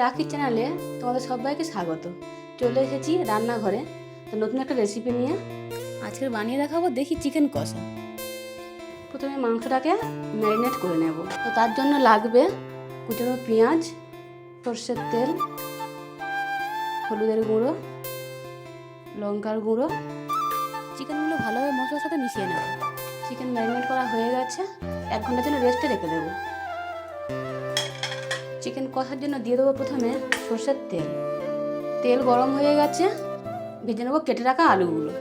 রাখি চ্যানেলে তোমাদের সবাইকে স্বাগত। চলে এসেছি রান্নাঘরে তো নতুন একটা রেসিপি নিয়ে। আজকে বানিয়ে দেখাবো দেখি চিকেন কষা। প্রথমে মাংসটাকে ম্যারিনেট করে নেব। তো তার জন্য লাগবে কুচনো পেঁয়াজ, সর্ষের তেল, হলুদের গুঁড়ো, লঙ্কার গুঁড়ো। চিকেনগুলো ভালোভাবে মশলার সাথে মিশিয়ে নেব। চিকেন ম্যারিনেট করা হয়ে গেছে, 1 ঘন্টার জন্য রেস্টে রেখে দেবো। চিকেন কষার জন্য দিয়ে দেবো প্রথমে সর্ষের তেল। তেল গরম হয়ে গেছে, ভেজে নেবো কেটে রাখা আলুগুলো।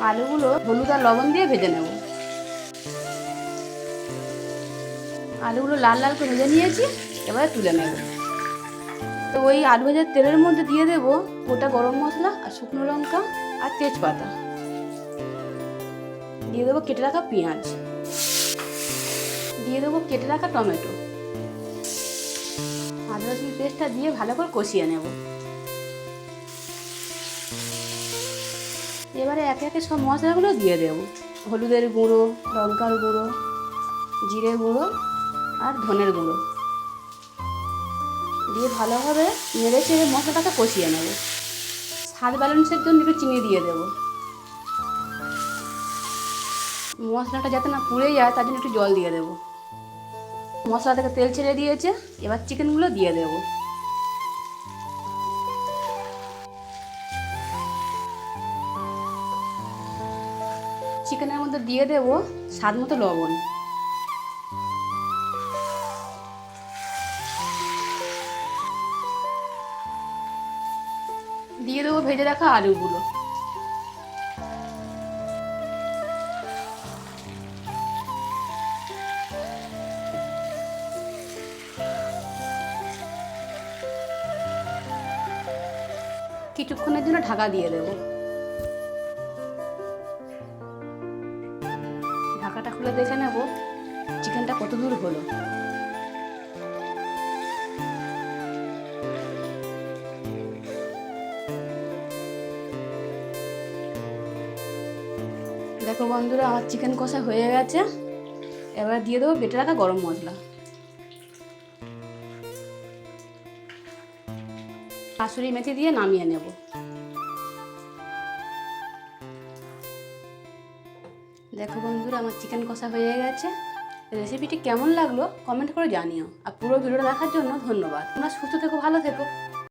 আলুগুলো হলুদ আর লবণ দিয়ে ভেজে নেব। আলুগুলো লাল লাল করে ভেজে নিয়েছি, এবারে তুলে নেব। তো ওই আলু ভাজার তেলের মধ্যে দিয়ে দেবো গোটা গরম মশলা আর শুকনো লঙ্কা আর তেজপাতা। দিয়ে দেবো কেটে রাখা পেঁয়াজ, দিয়ে দেবো কেটে রাখা টমেটো। আদা রসুন পেস্টটা দিয়ে ভালো করে কষিয়ে নেব। এবারে একে একে সব মশলাগুলো দিয়ে দেবো। হলুদের গুঁড়ো, লঙ্কার গুঁড়ো, জিরে গুঁড়ো আর ধনের গুঁড়ো দিয়ে ভালোভাবে নেড়ে চেড়ে মশলাটাকে কষিয়ে নেব। স্বাদ ব্যালেন্সের জন্য একটু চিনি দিয়ে দেবো। মশলাটা যাতে না পুড়ে যায় তার জন্য একটু জল দিয়ে দেবো। মশলা থেকে তেল ছেড়ে দিয়েছে, এবার চিকেনগুলো দিয়ে দেবো। চিকেনের মধ্যে দিয়ে দেবো স্বাদ মতো লবণ। দিয়ে দেবো ভেজে রাখা আলুগুলো। কিছুক্ষণের জন্য ঢাকা দিয়ে দেবো। ঢাকাটা খুলে দেখে নেব চিকেনটা কত দূর হলো। দেখো বন্ধুরা, আমার চিকেন কষা হয়ে গেছে। এবার দিয়ে দেবো বেটে রাখা গরম মশলা, কাসুরি মেথি দিয়ে নামিয়ে নেব। দেখো বন্ধুরা, আমার চিকেন কষা হয়ে গেছে। রেসিপিটি কেমন লাগলো কমেন্ট করে জানিও। আর পুরো ভিডিওটা দেখার জন্য ধন্যবাদ। তোমরা সুস্থ থেকো, ভালো থেকো।